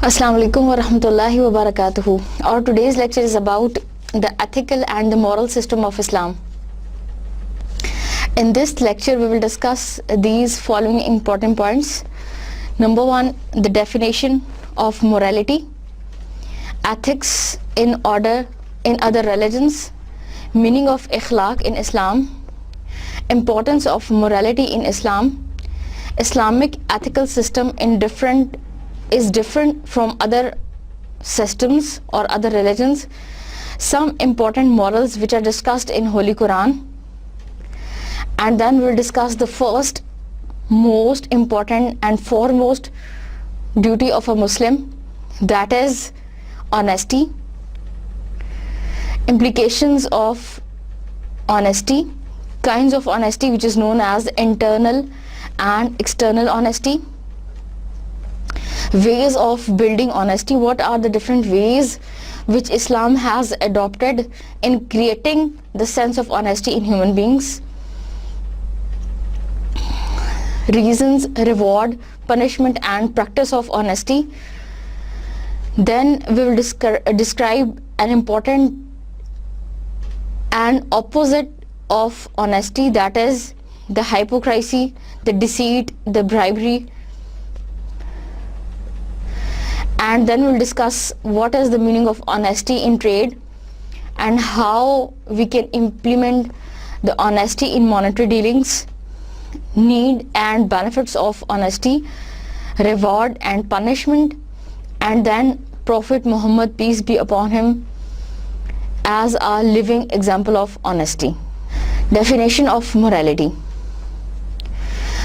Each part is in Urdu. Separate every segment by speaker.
Speaker 1: Assalamu alaikum wa rahmatullahi wa barakatuhu. Our today's lecture is about the ethical and the moral system of Islam. In this lecture, we will discuss these following important points. Number one, the definition of morality, ethics in other religions, meaning of ikhlaq in Islam, importance of morality in Islam, Islamic ethical system is different from other systems or other religions, some important morals which are discussed in Holy Quran, and then we'll discuss the first most important and foremost duty of a Muslim, that is honesty, implications of honesty, kinds of honesty which is known as internal and external honesty, ways of building honesty, what are the different ways which Islam has adopted in creating the sense of honesty in human beings, reasons, reward, punishment and practice of honesty. Then we will describe an important and opposite of honesty, that is the hypocrisy, the deceit, the bribery. And then we'll discuss what is the meaning of honesty in trade and how we can implement the honesty in monetary dealings, need and benefits of honesty, reward and punishment, and then Prophet Muhammad, peace be upon him, as a living example of honesty. Definition of morality.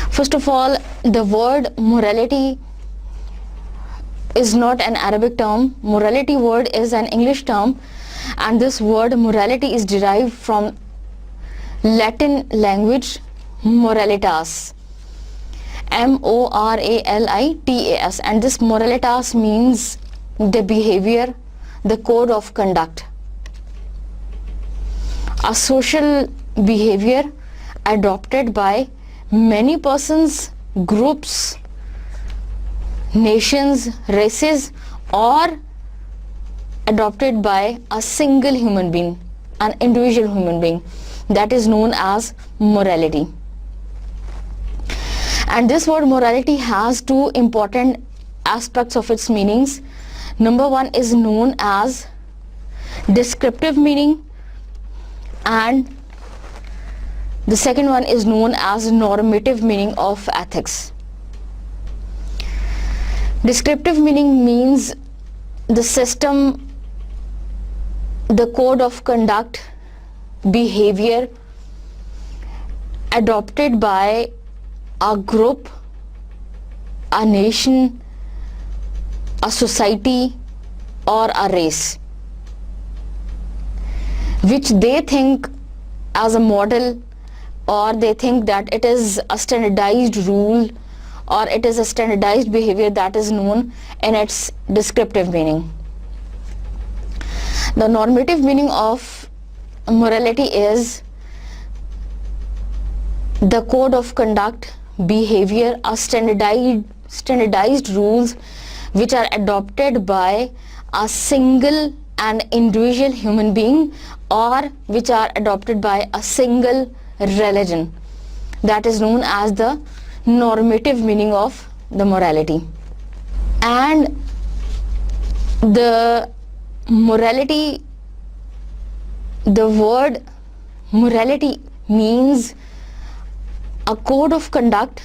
Speaker 1: First of all, the word morality is not an Arabic term. Morality word is an English term, and this word morality is derived from Latin language moralitas, moralitas, and this moralitas means the behavior, the code of conduct, a social behavior adopted by many persons, groups, nations, races, or adopted by a single human being, an individual human being. That is known as morality. And this word morality has two important aspects of its meanings. Number one is known as descriptive meaning, and the second one is known as normative meaning of ethics. Descriptive meaning means the system, the code of conduct, behavior adopted by a group, a nation, a society, or a race, which they think as a model, or they think that it is a standardized rule, or it is a standardized behavior that is known in its descriptive meaning. The normative meaning of morality is the code of conduct, behavior, a standardized rules which are adopted by a single and individual human being, or which are adopted by a single religion. That is known as the normative meaning of the morality. And the morality, the word morality means a code of conduct,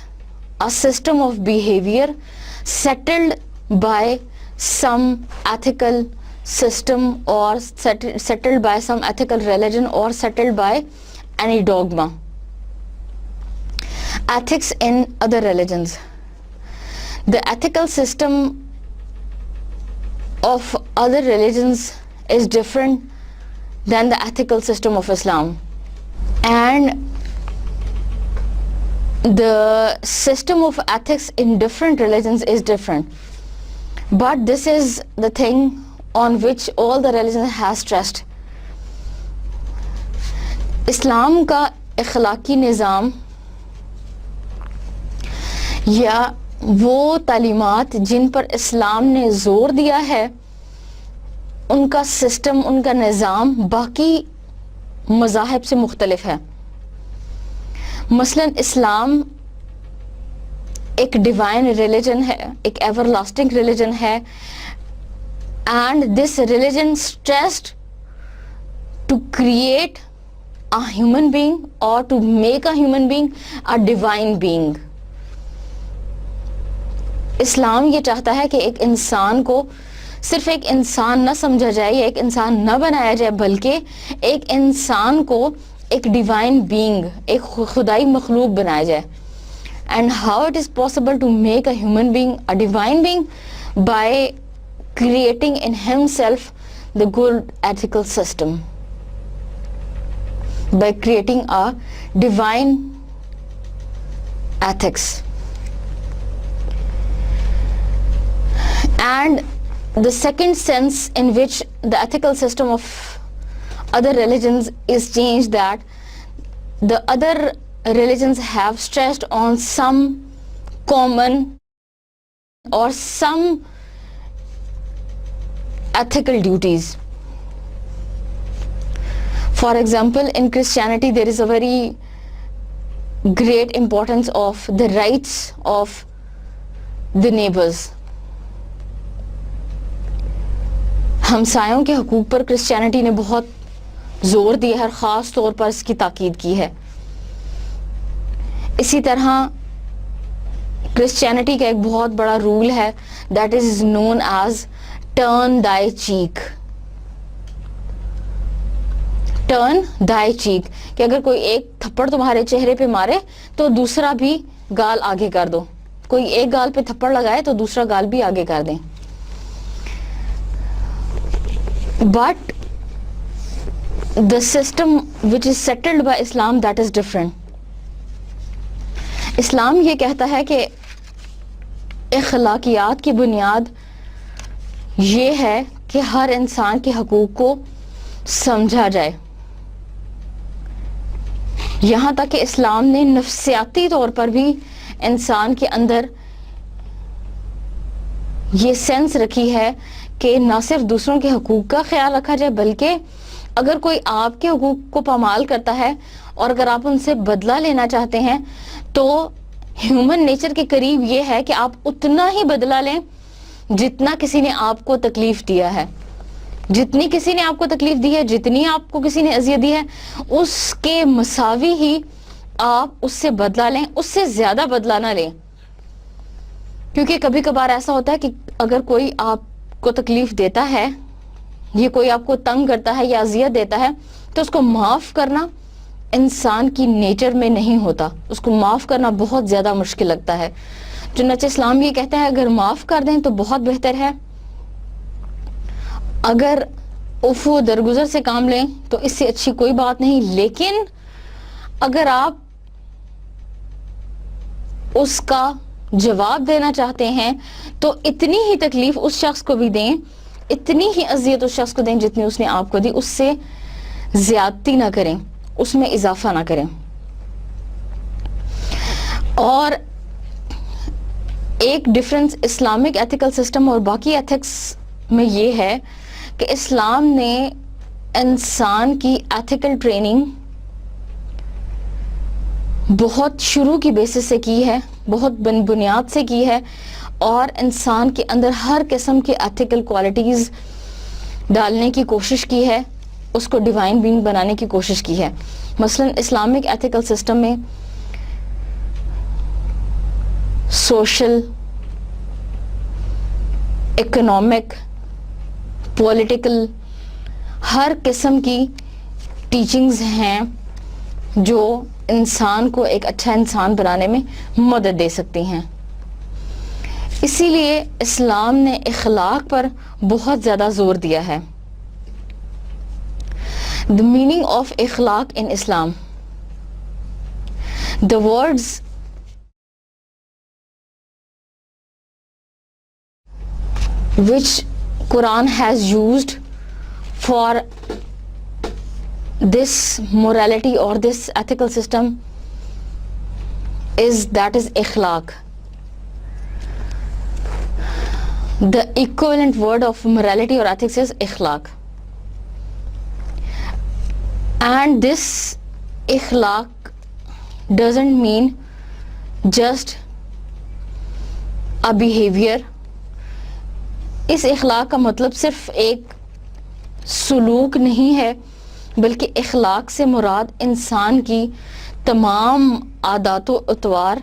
Speaker 1: a system of behavior settled by some ethical system, or settled by some ethical religion, or settled by any dogma. Ethics in other religions. The ethical system of other religions is different than the ethical system of Islam, and the system of ethics in different religions is different, but this is the thing on which all the religions has stressed. اسلام کا اخلاقی نظام یا وہ تعلیمات جن پر اسلام نے زور دیا ہے ان کا سسٹم، ان کا نظام باقی مذاہب سے مختلف ہے. مثلا اسلام ایک ڈیوائن ریلیجن ہے، ایک ایور لاسٹنگ ریلیجن ہے، and this religion stressed to create a human being or to make a human being a divine being. اسلام یہ چاہتا ہے کہ ایک انسان کو صرف ایک انسان نہ سمجھا جائے یا ایک انسان نہ بنایا جائے، بلکہ ایک انسان کو ایک ڈیوائن بینگ، ایک خدائی مخلوق بنایا جائے. And how it is possible to make a human being a divine being? By creating in himself the good ethical system, by creating a divine ethics. And the second sense in which the ethical system of other religions is changed, that the other religions have stressed on some common or some ethical duties. For example, in Christianity there is a very great importance of the rights of the neighbors. ہمسایوں کے حقوق پر کرسچینٹی نے بہت زور دیا ہے اور خاص طور پر اس کی تاکید کی ہے. اسی طرح کرسچینٹی کا ایک بہت بڑا رول ہے that is known as turn thy cheek. Turn دائی چیک، کہ اگر کوئی ایک تھپڑ تمہارے چہرے پہ مارے تو دوسرا بھی گال آگے کر دو، کوئی ایک گال پہ تھپڑ لگائے تو دوسرا گال بھی آگے کر دیں. But the system which is settled by Islam, that is different. اسلام یہ کہتا ہے کہ اخلاقیات کی بنیاد یہ ہے کہ ہر انسان کے حقوق کو سمجھا جائے. یہاں تک کہ اسلام نے نفسیاتی طور پر بھی انسان کے اندر یہ سینس رکھی ہے کہ نہ صرف دوسروں کے حقوق کا خیال رکھا جائے، بلکہ اگر کوئی آپ کے حقوق کو پامال کرتا ہے اور اگر آپ ان سے بدلہ لینا چاہتے ہیں تو ہیومن نیچر کے قریب یہ ہے کہ آپ اتنا ہی بدلہ لیں جتنا کسی نے آپ کو تکلیف دیا ہے. جتنی کسی نے آپ کو تکلیف دی ہے، جتنی آپ کو کسی نے اذیت دی ہے، اس کے مساوی ہی آپ اس سے بدلہ لیں، اس سے زیادہ بدلہ نہ لیں. کیونکہ کبھی کبھار ایسا ہوتا ہے کہ اگر کوئی آپ کو تکلیف دیتا ہے، یہ کوئی آپ کو تنگ کرتا ہے یا اذیت دیتا ہے، تو اس کو معاف کرنا انسان کی نیچر میں نہیں ہوتا. اس کو معاف کرنا بہت زیادہ مشکل لگتا ہے. چنانچہ اسلام یہ کہتا ہے اگر معاف کر دیں تو بہت بہتر ہے، اگر عفو درگزر سے کام لیں تو اس سے اچھی کوئی بات نہیں. لیکن اگر آپ اس کا جواب دینا چاہتے ہیں تو اتنی ہی تکلیف اس شخص کو بھی دیں، اتنی ہی اذیت اس شخص کو دیں جتنی اس نے آپ کو دی، اس سے زیادتی نہ کریں، اس میں اضافہ نہ کریں. اور ایک ڈفرنس اسلامک ایتھیکل سسٹم اور باقی ایتھکس میں یہ ہے کہ اسلام نے انسان کی ایتھیکل ٹریننگ بہت شروع کی بیسس سے کی ہے، بہت بنیاد سے کی ہے، اور انسان کے اندر ہر قسم کے ایتھیکل کوالٹیز ڈالنے کی کوشش کی ہے، اس کو ڈیوائن بینگ بنانے کی کوشش کی ہے. مثلا اسلامک ایتھیکل سسٹم میں سوشل، اکنامک، پولیٹیکل ہر قسم کی ٹیچنگز ہیں جو انسان کو ایک اچھا انسان بنانے میں مدد دے سکتی ہیں. اسی لیے اسلام نے اخلاق پر بہت زیادہ زور دیا ہے. The meaning of اخلاق in Islam. The words which Quran has used for this morality or this ethical system is اخلاق. The equivalent word of morality or ethics is ikhlaq. And this ikhlaq doesn't mean just a behavior. اس اخلاق کا مطلب صرف ایک سلوک نہیں ہے، بلکہ اخلاق سے مراد انسان کی تمام عادات و اطوار،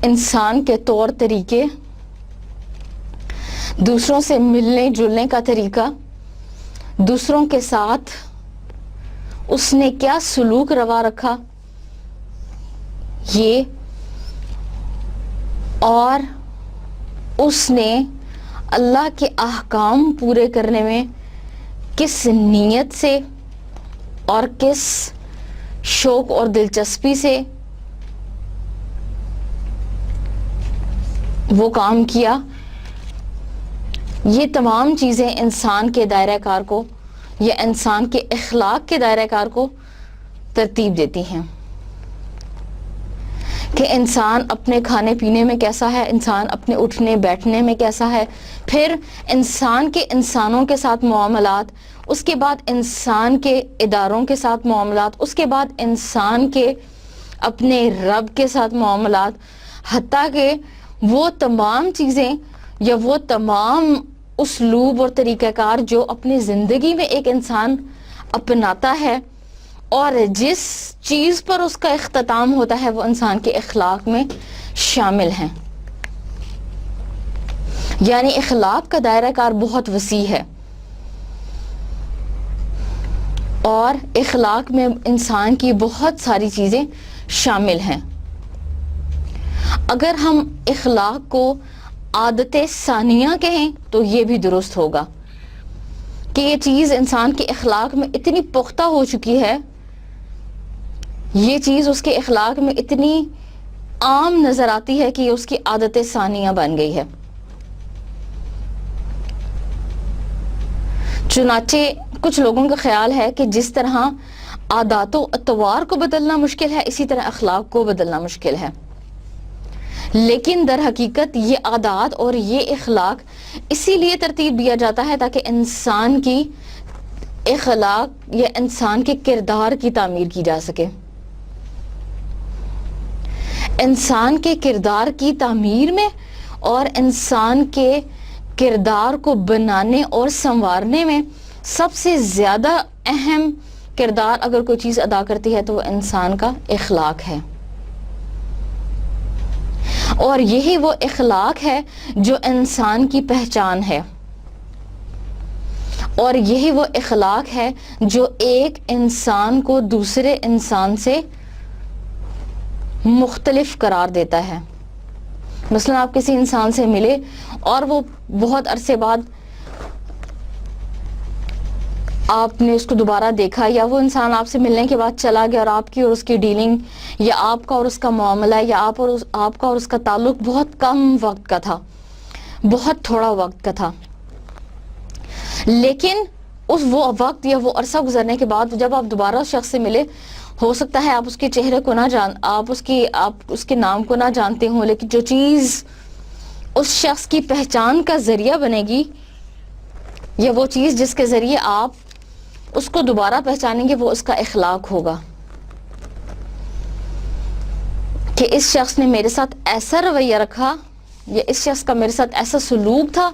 Speaker 1: انسان کے طور طریقے، دوسروں سے ملنے جلنے کا طریقہ، دوسروں کے ساتھ اس نے کیا سلوک روا رکھا، یہ، اور اس نے اللہ کے احکام پورے کرنے میں کس نیت سے اور کس شوق اور دلچسپی سے وہ کام کیا، یہ تمام چیزیں انسان کے دائرہ کار کو یا انسان کے اخلاق کے دائرہ کار کو ترتیب دیتی ہیں کہ انسان اپنے کھانے پینے میں کیسا ہے، انسان اپنے اٹھنے بیٹھنے میں کیسا ہے، پھر انسان کے انسانوں کے ساتھ معاملات، اس کے بعد انسان کے اداروں کے ساتھ معاملات، اس کے بعد انسان کے اپنے رب کے ساتھ معاملات، حتیٰ کہ وہ تمام چیزیں یا وہ تمام اسلوب اور طریقہ کار جو اپنی زندگی میں ایک انسان اپناتا ہے اور جس چیز پر اس کا اختتام ہوتا ہے وہ انسان کے اخلاق میں شامل ہیں. یعنی اخلاق کا دائرہ کار بہت وسیع ہے اور اخلاق میں انسان کی بہت ساری چیزیں شامل ہیں. اگر ہم اخلاق کو عادت ثانیہ کہیں تو یہ بھی درست ہوگا کہ یہ چیز انسان کے اخلاق میں اتنی پختہ ہو چکی ہے، یہ چیز اس کے اخلاق میں اتنی عام نظر آتی ہے کہ یہ اس کی عادت ثانیہ بن گئی ہے. چنانچہ کچھ لوگوں کا خیال ہے کہ جس طرح عادات و اطوار کو بدلنا مشکل ہے، اسی طرح اخلاق کو بدلنا مشکل ہے. لیکن در حقیقت یہ عادات اور یہ اخلاق اسی لیے ترتیب دیا جاتا ہے تاکہ انسان کی اخلاق یا انسان کے کردار کی تعمیر کی جا سکے. انسان کے کردار کی تعمیر میں اور انسان کے کردار کو بنانے اور سنوارنے میں سب سے زیادہ اہم کردار اگر کوئی چیز ادا کرتی ہے تو وہ انسان کا اخلاق ہے. اور یہی وہ اخلاق ہے جو انسان کی پہچان ہے، اور یہی وہ اخلاق ہے جو ایک انسان کو دوسرے انسان سے مختلف قرار دیتا ہے. مثلا آپ کسی انسان سے ملے اور وہ بہت عرصے بعد آپ نے اس کو دوبارہ دیکھا، یا وہ انسان آپ سے ملنے کے بعد چلا گیا اور آپ کی اور اس کی ڈیلنگ یا آپ کا اور اس کا معاملہ یا آپ کا اور اس کا تعلق بہت کم وقت کا تھا، بہت تھوڑا وقت کا تھا، لیکن وہ وقت یا وہ عرصہ گزرنے کے بعد جب آپ دوبارہ اس شخص سے ملے، ہو سکتا ہے آپ اس کے چہرے کو نہ آپ اس کے نام کو نہ جانتے ہوں، لیکن جو چیز اس شخص کی پہچان کا ذریعہ بنے گی یا وہ چیز جس کے ذریعے آپ اس کو دوبارہ پہچانیں گے وہ اس کا اخلاق ہوگا کہ اس شخص نے میرے ساتھ ایسا رویہ رکھا یا اس شخص کا میرے ساتھ ایسا سلوک تھا،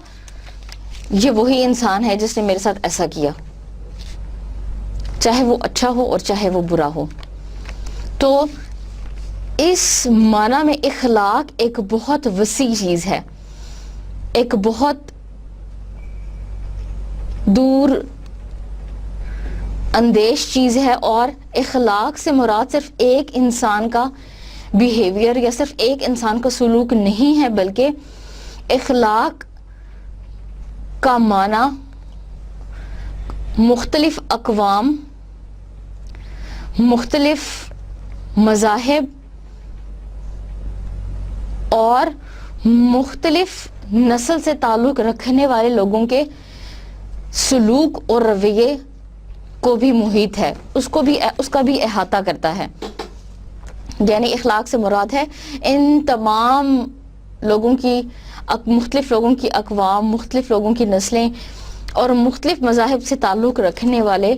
Speaker 1: یہ وہی انسان ہے جس نے میرے ساتھ ایسا کیا، چاہے وہ اچھا ہو اور چاہے وہ برا ہو. تو اس معنی میں اخلاق ایک بہت وسیع چیز ہے، ایک بہت دور اندیش چیز ہے، اور اخلاق سے مراد صرف ایک انسان کا بیہیویئر یا صرف ایک انسان کا سلوک نہیں ہے، بلکہ اخلاق کا معنی مختلف اقوام، مختلف مذاہب اور مختلف نسل سے تعلق رکھنے والے لوگوں کے سلوک اور رویے کو بھی محیط ہے، اس کا بھی احاطہ کرتا ہے. یعنی اخلاق سے مراد ہے ان تمام لوگوں کی مختلف لوگوں کی اقوام، مختلف لوگوں کی نسلیں اور مختلف مذاہب سے تعلق رکھنے والے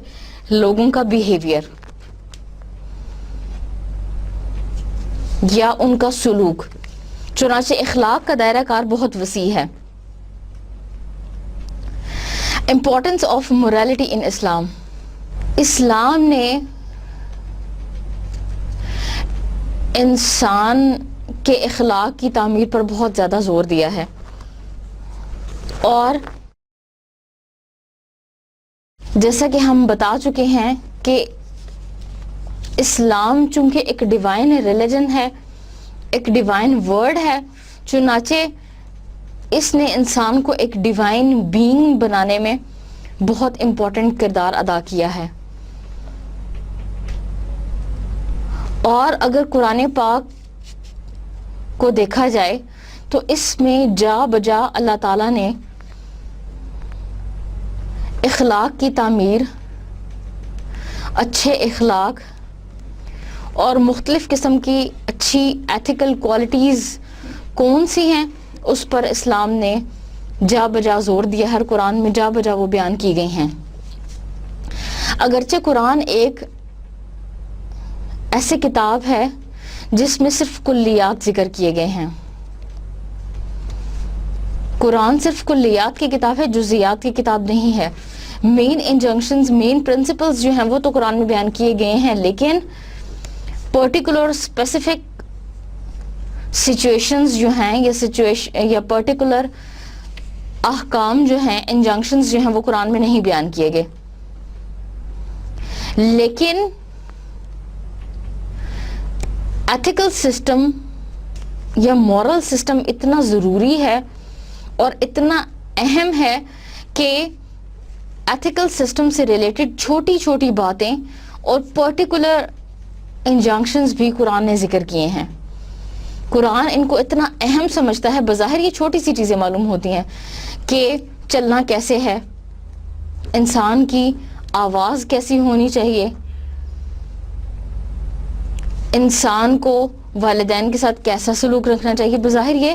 Speaker 1: لوگوں کا بیہیویئر یا ان کا سلوک. چنانچہ اخلاق کا دائرہ کار بہت وسیع ہے. امپورٹنس آف morality ان اسلام. اسلام نے انسان کے اخلاق کی تعمیر پر بہت زیادہ زور دیا ہے، اور جیسا کہ ہم بتا چکے ہیں کہ اسلام چونکہ ایک ڈیوائن ریلیجن ہے، ایک ڈیوائن ورڈ ہے، چنانچہ اس نے انسان کو ایک ڈیوائن بینگ بنانے میں بہت امپورٹنٹ کردار ادا کیا ہے. اور اگر قرآن پاک کو دیکھا جائے تو اس میں جا بجا اللہ تعالیٰ نے اخلاق کی تعمیر، اچھے اخلاق اور مختلف قسم کی اچھی ایتھیکل کوالٹیز کون سی ہیں اس پر اسلام نے جا بجا زور دیا. ہر قرآن میں جا بجا وہ بیان کی گئی ہیں. اگرچہ قرآن ایک ایسی کتاب ہے جس میں صرف کلیات ذکر کیے گئے ہیں. قرآن صرف کلیات کی کتاب ہے، جزیات کی کتاب نہیں ہے. مین انجنکشنز، مین پرنسپلز جو ہیں وہ تو قرآن میں بیان کیے گئے ہیں، لیکن پرٹیکولر اسپیسیفک سچویشنز جو ہیں یا پرٹیکولر احکام جو ہیں، انجنکشنز جو ہیں وہ قرآن میں نہیں بیان کیے گئے. لیکن ایتھیکل سسٹم یا مورل سسٹم اتنا ضروری ہے اور اتنا اہم ہے کہ ایتھیکل سسٹم سے ریلیٹڈ چھوٹی چھوٹی باتیں اور پرٹیکولر انجنکشنز بھی قرآن نے ذکر کیے ہیں. قرآن ان کو اتنا اہم سمجھتا ہے. بظاہر یہ چھوٹی سی چیزیں معلوم ہوتی ہیں کہ چلنا کیسے ہے، انسان کی آواز کیسی ہونی چاہیے، انسان کو والدین کے ساتھ کیسا سلوک رکھنا چاہیے. بظاہر یہ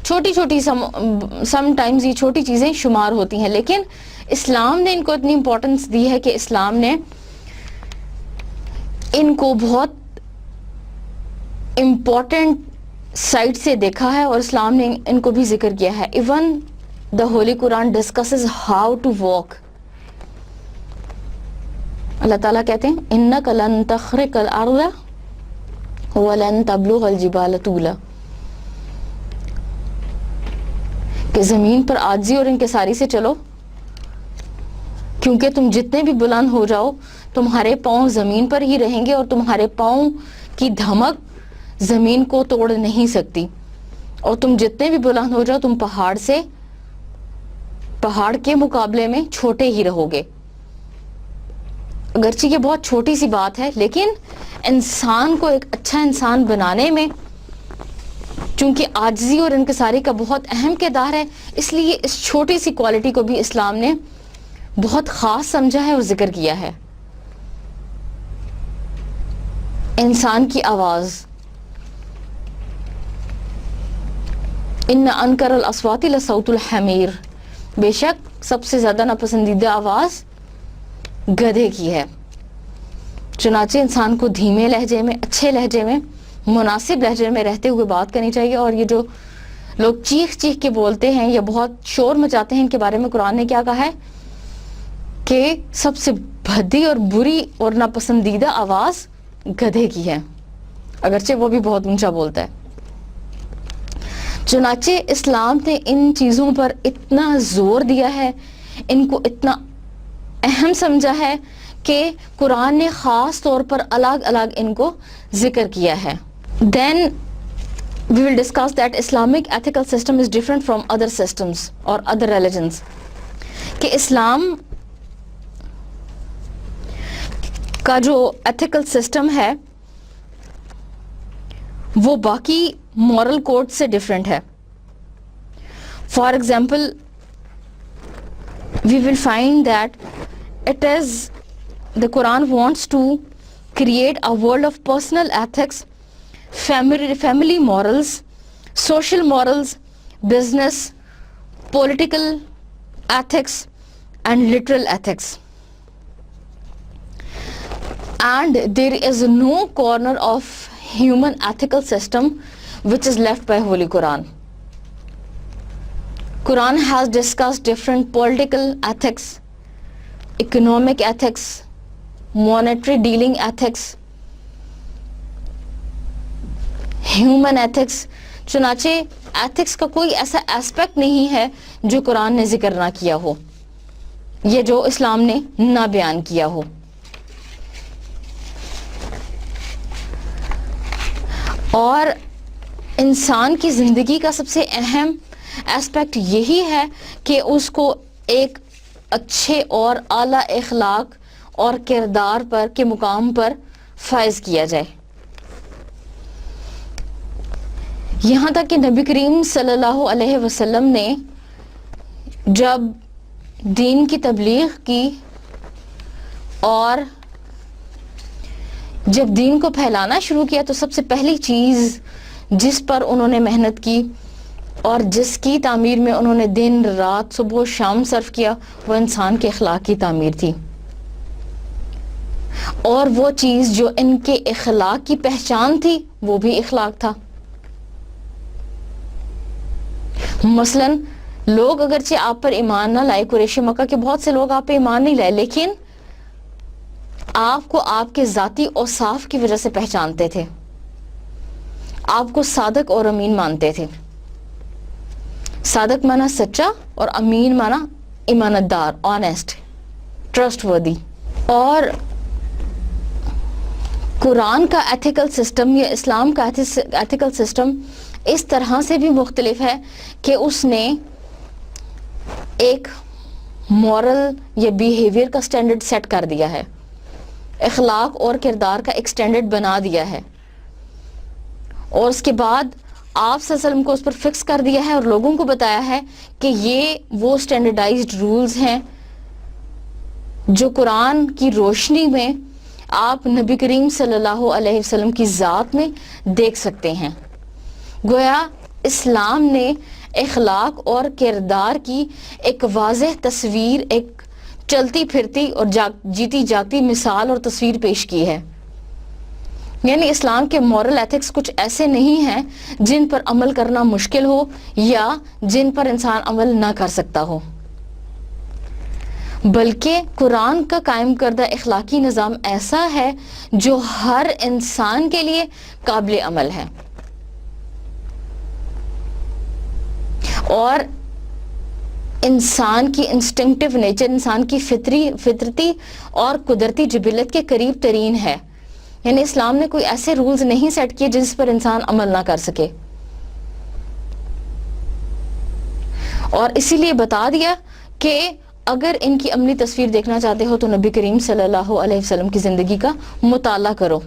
Speaker 1: چھوٹی چھوٹی سم ٹائمز یہ چھوٹی چیزیں شمار ہوتی ہیں، لیکن اسلام نے ان کو اتنی امپورٹنس دی ہے کہ اسلام نے ان کو بہت امپورٹنٹ سائڈ سے دیکھا ہے اور اسلام نے ان کو بھی ذکر کیا ہے. Even the holy Quran discusses how to walk. اللہ تعالیٰ کہتے ہیں اِنَّكَ لَن تَخْرِقَ الْأَرْضَ وَلَن تَبْلُغَ الْجِبَالَ طُولًا، کہ زمین پر عاجزی اور انکساری سے چلو، کیونکہ تم جتنے بھی بلند ہو جاؤ تمہارے پاؤں زمین پر ہی رہیں گے اور تمہارے پاؤں کی دھمک زمین کو توڑ نہیں سکتی، اور تم جتنے بھی بلند ہو جاؤ تم پہاڑ کے مقابلے میں چھوٹے ہی رہو گے. اگرچہ یہ بہت چھوٹی سی بات ہے، لیکن انسان کو ایک اچھا انسان بنانے میں چونکہ عاجزی اور انکساری کا بہت اہم کردار ہے، اس لیے اس چھوٹی سی کوالٹی کو بھی اسلام نے بہت خاص سمجھا ہے اور ذکر کیا ہے. انسان کی آواز، ان انکر الاصوات لصوت الحمیر، بے شک سب سے زیادہ ناپسندیدہ آواز گدھے کی ہے. چنانچہ انسان کو دھیمے لہجے میں، اچھے لہجے میں، مناسب لہجے میں رہتے ہوئے بات کرنی چاہیے. اور یہ جو لوگ چیخ چیخ کے بولتے ہیں یا بہت شور مچاتے ہیں، ان کے بارے میں قرآن نے کیا کہا ہے کہ سب سے بھدی اور بری اور ناپسندیدہ آواز گدھے کی ہے، اگرچہ وہ بھی بہت اونچا بولتا ہے. چنانچہ اسلام نے ان چیزوں پر اتنا زور دیا ہے، ان کو اتنا اہم سمجھا ہے کہ قرآن نے خاص طور پر الگ الگ ان کو ذکر کیا ہے. Then we will discuss that Islamic ethical system is different from other systems or other religions. کہ اسلام کا جو ethical system ہے وہ باقی moral code سے different ہے. For example, we will find that the Quran wants to create a world of personal ethics, family morals, social morals, business, political ethics and literal ethics. And there is no corner of human ethical system which is left by Holy Quran. Quran has discussed different political ethics, economic ethics, monetary dealing ethics, human ethics. چنانچہ ایتھکس کا کوئی ایسا ایسپیکٹ نہیں ہے جو قرآن نے ذکر نہ کیا ہو یا جو اسلام نے نہ بیان کیا ہو. اور انسان کی زندگی کا سب سے اہم ایسپیکٹ یہی ہے کہ اس کو ایک اچھے اور اعلیٰ اخلاق اور کردار پر کے مقام پر فائز کیا جائے. یہاں تک کہ نبی کریم صلی اللہ علیہ وسلم نے جب دین کی تبلیغ کی اور جب دین کو پھیلانا شروع کیا تو سب سے پہلی چیز جس پر انہوں نے محنت کی اور جس کی تعمیر میں انہوں نے دن رات صبح و شام صرف کیا وہ انسان کے اخلاق کی تعمیر تھی. اور وہ چیز جو ان کے اخلاق کی پہچان تھی وہ بھی اخلاق تھا. مثلا لوگ اگرچہ آپ پر ایمان نہ لائے، قریش مکہ کے بہت سے لوگ آپ پہ ایمان نہیں لائے، لیکن آپ کو آپ کے ذاتی اوصاف کی وجہ سے پہچانتے تھے، آپ کو صادق اور امین مانتے تھے. صادق مانا سچا اور امین مانا ایمانت دار، آنیسٹ، ٹرسٹ وردی. اور قرآن کا ایتھیکل سسٹم یا اسلام کا ایتھیکل سسٹم اس طرح سے بھی مختلف ہے کہ اس نے ایک مورل یا بیہیویئر کا سٹینڈرڈ سیٹ کر دیا ہے، اخلاق اور کردار کا ایک سٹینڈرڈ بنا دیا ہے، اور اس کے بعد آپ صلی اللہ علیہ وسلم کو اس پر فکس کر دیا ہے اور لوگوں کو بتایا ہے کہ یہ وہ سٹینڈرڈائزڈ رولز ہیں جو قرآن کی روشنی میں آپ نبی کریم صلی اللہ علیہ وسلم کی ذات میں دیکھ سکتے ہیں. گویا اسلام نے اخلاق اور کردار کی ایک واضح تصویر، ایک چلتی پھرتی اور جیتی جاگتی مثال اور تصویر پیش کی ہے. یعنی اسلام کے مورل ایتھکس کچھ ایسے نہیں ہیں جن پر عمل کرنا مشکل ہو یا جن پر انسان عمل نہ کر سکتا ہو، بلکہ قرآن کا قائم کردہ اخلاقی نظام ایسا ہے جو ہر انسان کے لیے قابل عمل ہے. اور انسان کی انسٹنکٹیو نیچر، انسان کی فطرتی اور قدرتی جبلت کے قریب ترین ہے. یعنی اسلام نے کوئی ایسے رولز نہیں سیٹ کیے جس پر انسان عمل نہ کر سکے، اور اسی لیے بتا دیا کہ اگر ان کی عملی تصویر دیکھنا چاہتے ہو تو نبی کریم صلی اللہ علیہ وسلم کی زندگی کا مطالعہ کرو.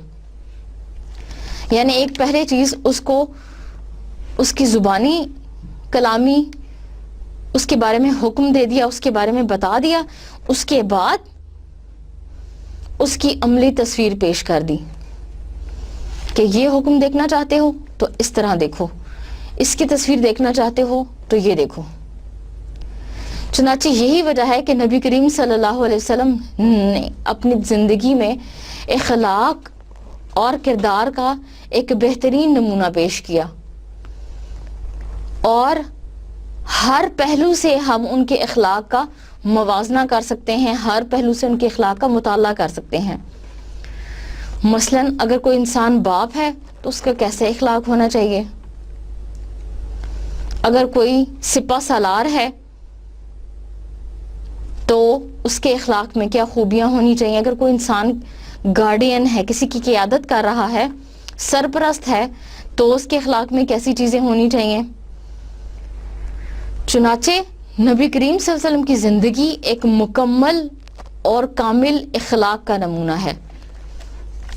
Speaker 1: یعنی ایک پہلے چیز اس کو اس کی زبانی کلامی اس کے بارے میں حکم دے دیا، اس کے بارے میں بتا دیا، اس کے بعد اس کی عملی تصویر پیش کر دی کہ یہ حکم دیکھنا چاہتے ہو تو اس طرح دیکھو، اس کی تصویر دیکھنا چاہتے ہو تو یہ دیکھو. چنانچہ یہی وجہ ہے کہ نبی کریم صلی اللہ علیہ وسلم نے اپنی زندگی میں اخلاق اور کردار کا ایک بہترین نمونہ پیش کیا، اور ہر پہلو سے ہم ان کے اخلاق کا موازنہ کر سکتے ہیں، ہر پہلو سے ان کے اخلاق کا مطالعہ کر سکتے ہیں. مثلا اگر کوئی انسان باپ ہے تو اس کا کیسے اخلاق ہونا چاہیے، اگر کوئی سپہ سالار ہے تو اس کے اخلاق میں کیا خوبیاں ہونی چاہیے، اگر کوئی انسان گارڈین ہے، کسی کی قیادت کر رہا ہے، سرپرست ہے، تو اس کے اخلاق میں کیسی چیزیں ہونی چاہیے. چنانچہ نبی کریم صلی اللہ علیہ وسلم کی زندگی ایک مکمل اور کامل اخلاق کا نمونہ ہے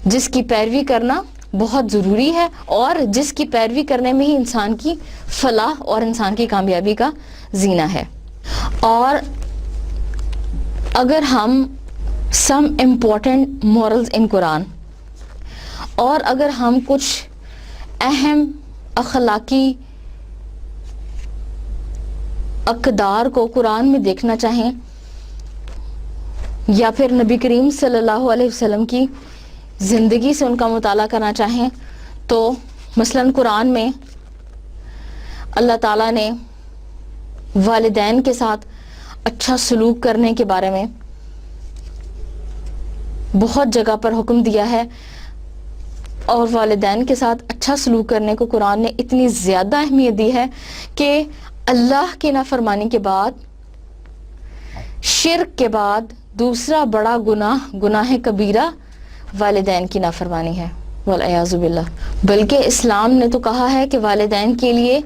Speaker 1: جس کی پیروی کرنا بہت ضروری ہے، اور جس کی پیروی کرنے میں ہی انسان کی فلاح اور انسان کی کامیابی کا زینہ ہے. اور اگر ہم سم امپورٹنٹ مورلز ان قرآن، اور اگر ہم کچھ اہم اخلاقی اقدار کو قرآن میں دیکھنا چاہیں یا پھر نبی کریم صلی اللہ علیہ وسلم کی زندگی سے ان کا مطالعہ کرنا چاہیں تو مثلاً قرآن میں اللہ تعالیٰ نے والدین کے ساتھ اچھا سلوک کرنے کے بارے میں بہت جگہ پر حکم دیا ہے، اور والدین کے ساتھ اچھا سلوک کرنے کو قرآن نے اتنی زیادہ اہمیت دی ہے کہ اللہ کی نافرمانی کے بعد، شرک کے بعد دوسرا بڑا گناہ کبیرہ والدین کی نافرمانی ہے، والعیاذ باللہ۔ بلکہ اسلام نے تو کہا ہے کہ والدین کے لیے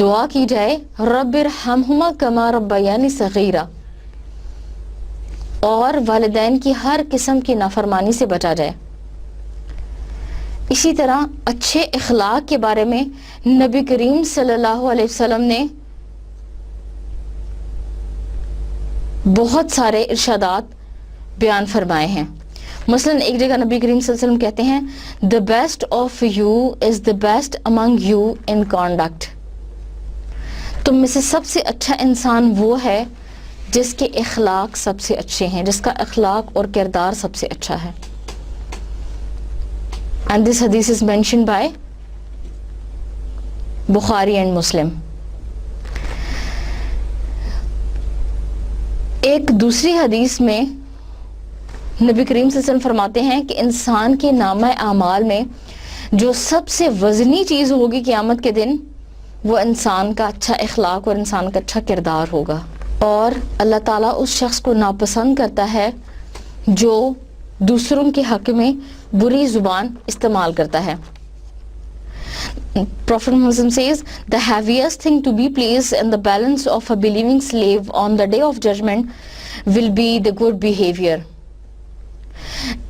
Speaker 1: دعا کی جائے، رب ارحمہما کما ربیانی صغیرا، اور والدین کی ہر قسم کی نافرمانی سے بچا جائے۔ اسی طرح اچھے اخلاق کے بارے میں نبی کریم صلی اللہ علیہ وسلم نے بہت سارے ارشادات بیان فرمائے ہیں۔ مثلا ایک جگہ نبی کریم صلی اللہ علیہ وسلم کہتے ہیں the best of you is the best among you in conduct، تم میں سے سب سے اچھا انسان وہ ہے جس کے اخلاق سب سے اچھے ہیں، جس کا اخلاق اور کردار سب سے اچھا ہے۔ And this hadith is mentioned by Bukhari and Muslim۔ ایک دوسری حدیث میں نبی کریم صلی اللہ علیہ وسلم فرماتے ہیں کہ انسان کے نامہ اعمال میں جو سب سے وزنی چیز ہوگی قیامت کے دن، وہ انسان کا اچھا اخلاق اور انسان کا اچھا کردار ہوگا، اور اللہ تعالیٰ اس شخص کو ناپسند کرتا ہے جو دوسروں کے حق میں بری زبان استعمال کرتا ہے۔ Prophet Muhammad says, the heaviest thing to be placed in the balance of a believing slave on the day of judgment will be the good behavior,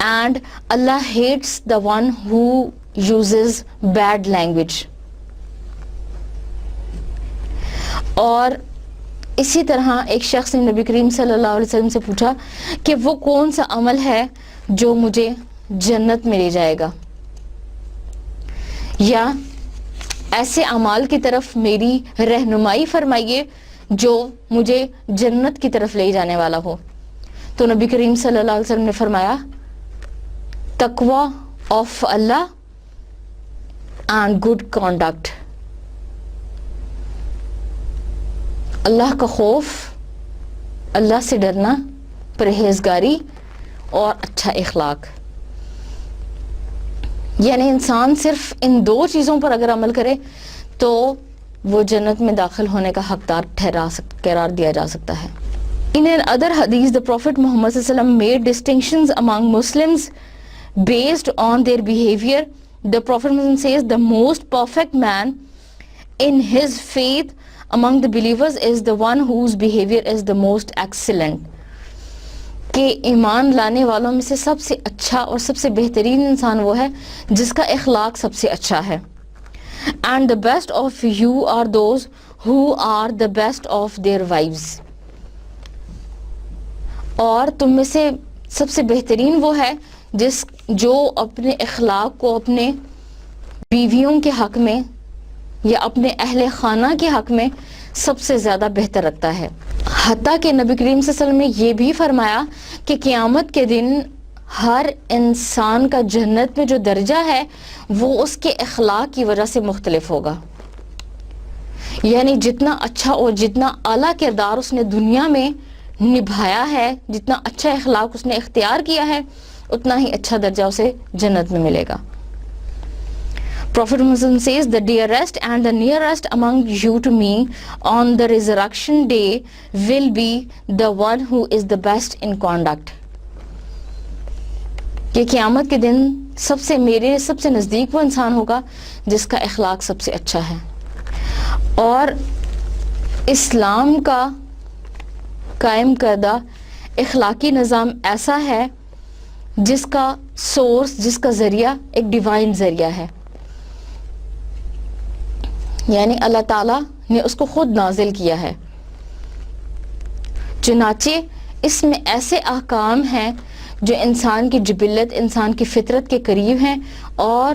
Speaker 1: and Allah hates the one who uses bad language۔ اور اسی طرح ایک شخص نے نبی کریم صلی اللہ علیہ وسلم سے پوچھا کہ وہ کون سا عمل ہے جو مجھے جنت میں لے جائے گا، یا ایسے اعمال کی طرف میری رہنمائی فرمائیے جو مجھے جنت کی طرف لے جانے والا ہو۔ تو نبی کریم صلی اللہ علیہ وسلم نے فرمایا تقوی of Allah and good conduct, اللہ کا خوف، اللہ سے ڈرنا، پرہیزگاری اور اچھا اخلاق۔ یعنی انسان صرف ان دو چیزوں پر اگر عمل کرے تو وہ جنت میں داخل ہونے کا حقدار قرار دیا جا سکتا ہے۔ In another hadith, the Prophet Muhammad ﷺ made distinctions among Muslims based on their behavior. The Prophet Muhammad says the most perfect man in his faith among the believers is the one whose behavior is the most excellent، کہ ایمان لانے والوں میں سے سب سے اچھا اور سب سے بہترین انسان وہ ہے جس کا اخلاق سب سے اچھا ہے۔ And the best of you are those who are the best of their wives، اور تم میں سے سب سے بہترین وہ ہے جو اپنے اخلاق کو اپنے بیویوں کے حق میں یا اپنے اہل خانہ کے حق میں سب سے زیادہ بہتر رکھتا ہے۔ حتیٰ کہ نبی کریم صلی اللہ علیہ وسلم نے یہ بھی فرمایا کہ قیامت کے دن ہر انسان کا جنت میں جو درجہ ہے وہ اس کے اخلاق کی وجہ سے مختلف ہوگا، یعنی جتنا اچھا اور جتنا اعلیٰ کردار اس نے دنیا میں نبھایا ہے، جتنا اچھا اخلاق اس نے اختیار کیا ہے، اتنا ہی اچھا درجہ اسے جنت میں ملے گا۔ Prophet Muhammad says, the dearest and the nearest among you to me on the resurrection day will be the one who is the best in conduct، کہ قیامت کے دن سب سے نزدیک وہ انسان ہوگا جس کا اخلاق سب سے اچھا ہے۔ اور اسلام کا قائم کردہ اخلاقی نظام ایسا ہے جس کا سورس، جس کا ذریعہ ایک ڈیوائن ذریعہ ہے، یعنی اللہ تعالیٰ نے اس کو خود نازل کیا ہے۔ چنانچہ اس میں ایسے احکام ہیں جو انسان کی جبلت، انسان کی فطرت کے قریب ہیں اور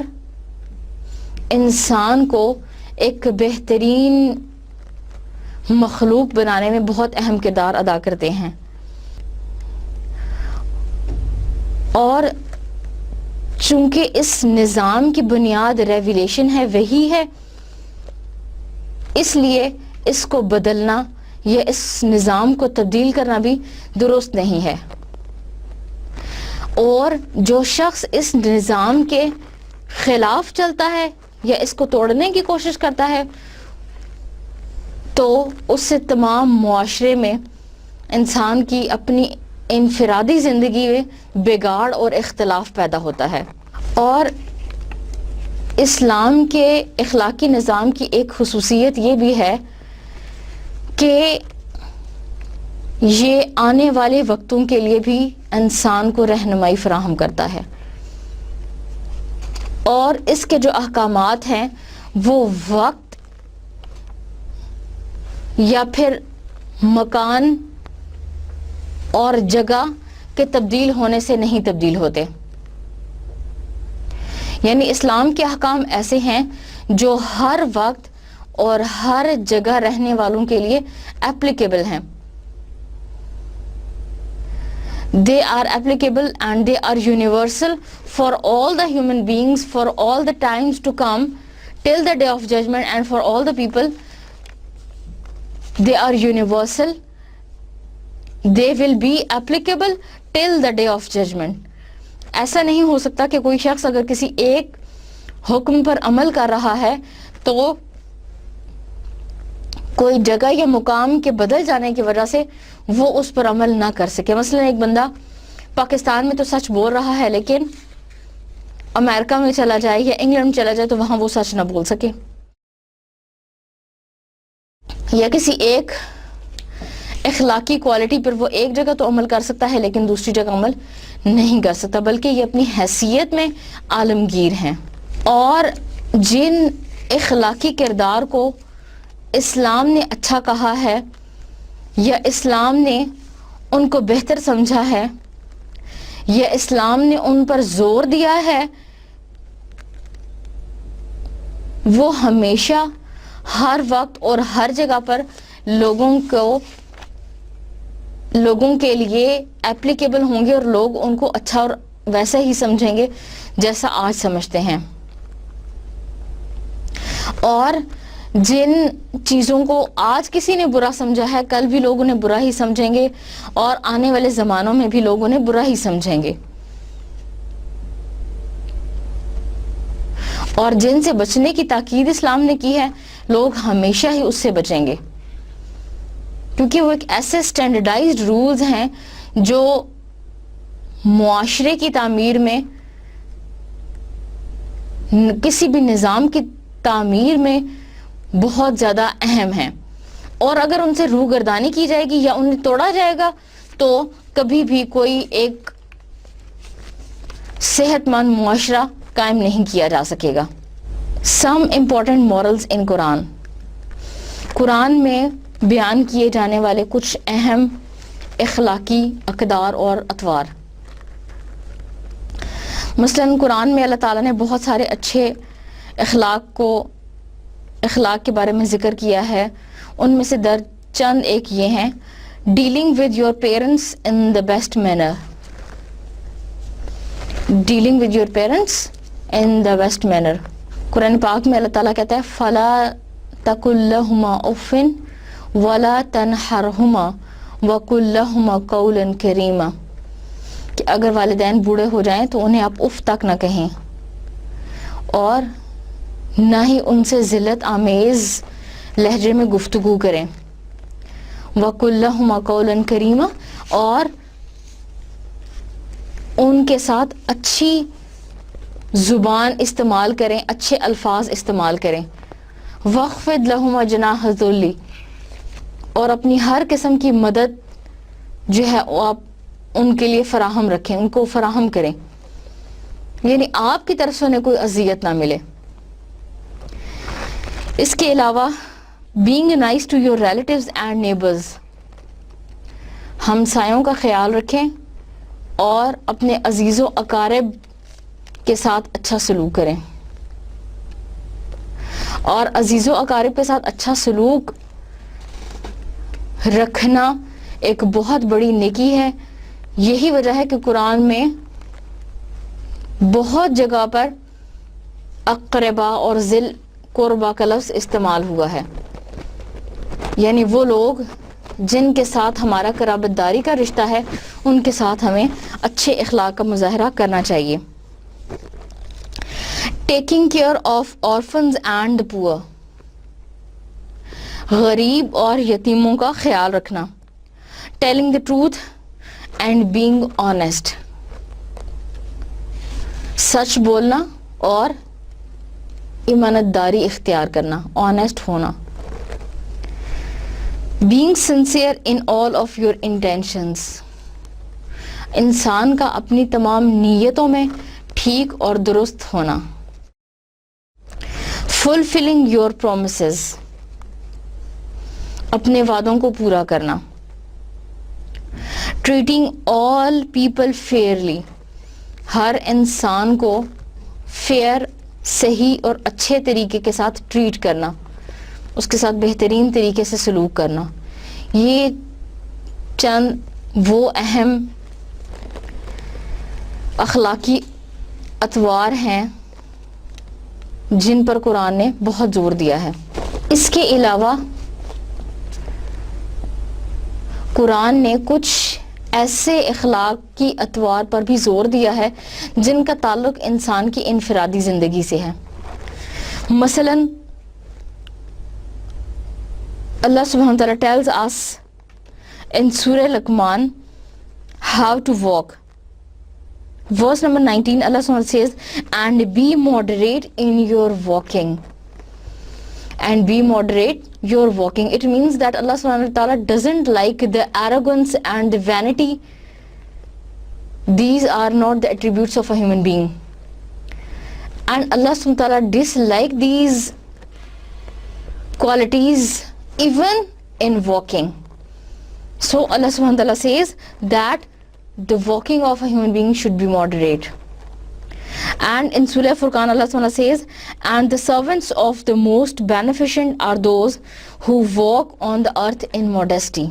Speaker 1: انسان کو ایک بہترین مخلوق بنانے میں بہت اہم کردار ادا کرتے ہیں. اور چونکہ اس نظام کی بنیاد ریویلیشن ہے، وہی ہے، اس لیے اس کو بدلنا یا اس نظام کو تبدیل کرنا بھی درست نہیں ہے. اور جو شخص اس نظام کے خلاف چلتا ہے یا اس کو توڑنے کی کوشش کرتا ہے تو اس سے تمام معاشرے میں انسان کی اپنی انفرادی زندگی میں بگاڑ اور اختلاف پیدا ہوتا ہے. اور اسلام کے اخلاقی نظام کی ایک خصوصیت یہ بھی ہے کہ یہ آنے والے وقتوں کے لیے بھی انسان کو رہنمائی فراہم کرتا ہے، اور اس کے جو احکامات ہیں وہ وقت یا پھر مکان اور جگہ کے تبدیل ہونے سے نہیں تبدیل ہوتے. یعنی اسلام کے احکام ایسے ہیں جو ہر وقت اور ہر جگہ رہنے والوں کے لیے ایپلیکیبل ہیں. They are applicable and they are universal for all the human beings for all the times to come till the day of judgment, and for all the people they are universal. They will be applicable till the day of judgment. ایسا نہیں ہو سکتا کہ کوئی شخص اگر کسی ایک حکم پر عمل کر رہا ہے تو کوئی جگہ یا مقام کے بدل جانے کی وجہ سے وہ اس پر عمل نہ کر سکے. مثلا ایک بندہ پاکستان میں تو سچ بول رہا ہے لیکن امریکہ میں چلا جائے یا انگلینڈ میں چلا جائے تو وہاں وہ سچ نہ بول سکے. یا کسی ایک اخلاقی کوالٹی پر وہ ایک جگہ تو عمل کر سکتا ہے لیکن دوسری جگہ عمل نہیں کر سکتا، بلکہ یہ اپنی حیثیت میں عالمگیر ہیں. اور جن اخلاقی کردار کو اسلام نے اچھا کہا ہے یا اسلام نے ان کو بہتر سمجھا ہے یا اسلام نے ان پر زور دیا ہے، وہ ہمیشہ ہر وقت اور ہر جگہ پر لوگوں کے لیے ایپلیکیبل ہوں گے، اور لوگ ان کو اچھا اور ویسا ہی سمجھیں گے جیسا آج سمجھتے ہیں. اور جن چیزوں کو آج کسی نے برا سمجھا ہے کل بھی لوگ انہیں برا ہی سمجھیں گے، اور آنے والے زمانوں میں بھی لوگ انہیں برا ہی سمجھیں گے. اور جن سے بچنے کی تاکید اسلام نے کی ہے لوگ ہمیشہ ہی اس سے بچیں گے، کیونکہ وہ ایک ایسے سٹینڈرڈائزڈ رولز ہیں جو معاشرے کی تعمیر میں، کسی بھی نظام کی تعمیر میں بہت زیادہ اہم ہیں. اور اگر ان سے روگردانی کی جائے گی یا انہیں توڑا جائے گا تو کبھی بھی کوئی ایک صحت مند معاشرہ قائم نہیں کیا جا سکے گا. Some important morals in قرآن، قرآن میں بیان کیے جانے والے کچھ اہم اخلاقی اقدار اور اطوار. مثلاً قرآن میں اللہ تعالیٰ نے بہت سارے اچھے اخلاق کے بارے میں ذکر کیا ہے. ان میں سے چند ایک یہ ہیں: dealing with your parents in the best manner. Dealing with your parents in the best manner. قرآن پاک میں اللہ تعالیٰ کہتا ہے فَلَا تَقُلْ لَهُمَا أُفٍّ وَلَا تَنْحَرْهُمَا وَقُلْ لَهُمَا قَوْلًا كَرِيمًا، کہ اگر والدین بوڑھے ہو جائیں تو انہیں آپ اف تک نہ کہیں اور نہ ہی ان سے ذلت آمیز لہجے میں گفتگو کریں. وَقُلْ لَهُمَا قَوْلًا كَرِيمًا، اور ان کے ساتھ اچھی زبان استعمال کریں، اچھے الفاظ استعمال کریں. وَخْفِضْ لَهُمَا جَنَاحَ الذُّلِّ، اور اپنی ہر قسم کی مدد جو ہے وہ آپ ان کے لیے فراہم رکھیں، ان کو فراہم کریں، یعنی آپ کی طرف سے انہیں کوئی اذیت نہ ملے. اس کے علاوہ being nice to your relatives and neighbors، ہمسایوں کا خیال رکھیں اور اپنے عزیز و اقارب کے ساتھ اچھا سلوک کریں. اور عزیز و اقارب کے ساتھ اچھا سلوک رکھنا ایک بہت بڑی نیکی ہے. یہی وجہ ہے کہ قرآن میں بہت جگہ پر اقربا اور ذل قربا کا لفظ استعمال ہوا ہے، یعنی وہ لوگ جن کے ساتھ ہمارا قرابت داری کا رشتہ ہے ان کے ساتھ ہمیں اچھے اخلاق کا مظاہرہ کرنا چاہیے. Taking care of orphans and poor, غریب اور یتیموں کا خیال رکھنا. Telling the truth and being honest, سچ بولنا اور امانت داری اختیار کرنا، آنیسٹ ہونا. Being sincere in all of your intentions, انسان کا اپنی تمام نیتوں میں ٹھیک اور درست ہونا. فلفلنگ یور پرومسز، اپنے وعدوں کو پورا کرنا. ٹریٹنگ آل پیپل فیئرلی، ہر انسان کو فیئر، صحیح اور اچھے طریقے کے ساتھ ٹریٹ کرنا، اس کے ساتھ بہترین طریقے سے سلوک کرنا. یہ چند وہ اہم اخلاقی اطوار ہیں جن پر قرآن نے بہت زور دیا ہے. اس کے علاوہ قرآن نے کچھ ایسے اخلاقی اطوار پر بھی زور دیا ہے جن کا تعلق انسان کی انفرادی زندگی سے ہے. مثلا اللہ سبحانہ وتعالی tells us in Surah Luqman how to walk. Verse number 19, Allah subhanahu wa ta'ala says, and be moderate in your walking. And be moderate your walking. It means that Allah subhanahu wa ta'ala doesn't like the arrogance and the vanity. These are not the attributes of a human being. And Allah subhanahu wa ta'ala dislikes these qualities even in walking. So Allah subhanahu wa ta'ala says that the walking of a human being should be moderate. And in Surah Furqan, Allah subhanahu wa ta'ala says, and the servants of the most beneficent are those who walk on the earth in modesty.